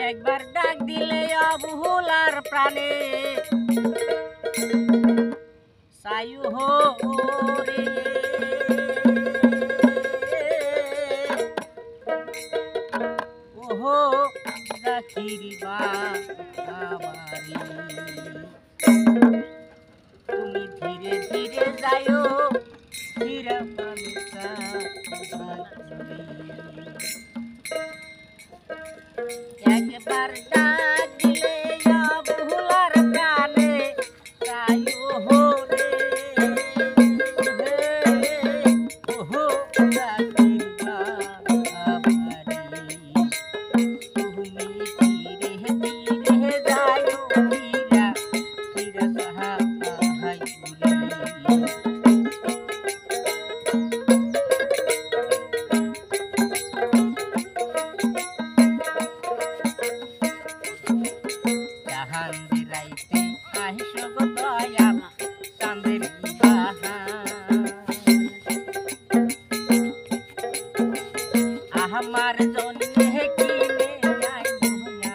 একবার ডাক দিলে অবহুলার প্রাণে সায়ু হো রে ওহো রাখিবা আমারি তুমি ধীরে ধীরে যাইও ধীরে মানুষা একবার ডাক দিলে অবহুলার প্রাণে সায়ু হো রে ওহো রাখিবা আমারি তুমি ধীরে ধীরে যাইও ধীরা ধীরে সাহাই রাইতে আহিস গো দয়াল চাঁদের আমার জন্যে কিনে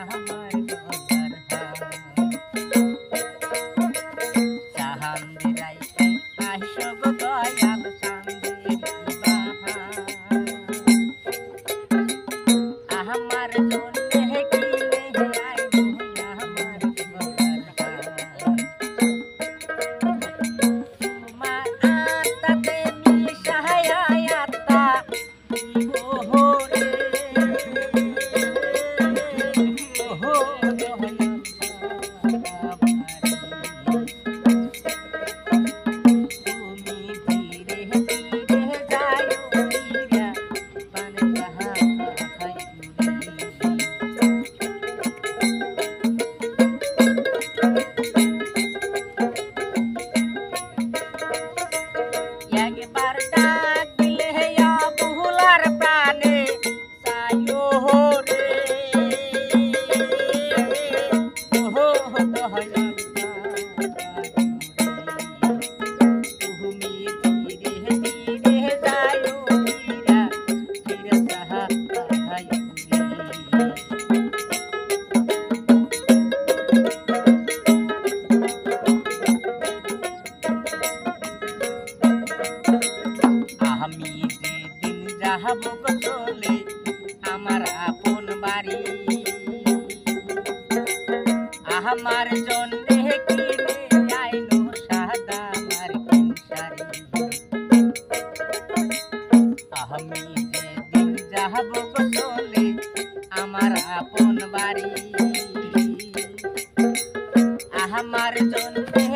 আমার গলার চাঁদ রাইতে আহিস গো দয়াল চাঁদের আমার জন্যে একবার ডাক দিলে অবহুলার প্রাণে সায়ু হো রে ওহো দয়াল তুমি ধীরে ধীরে যাইও ধীরা ধীরে সাহাই আমি যেদিন যাহব চলে আমার আপন বাড়ি আমার জন্যে কিনে আইনো সাদা মার্কিন শাড়ি আমি যেদিন যাহব চলে আমার আপন বাড়ি আমার জন্যে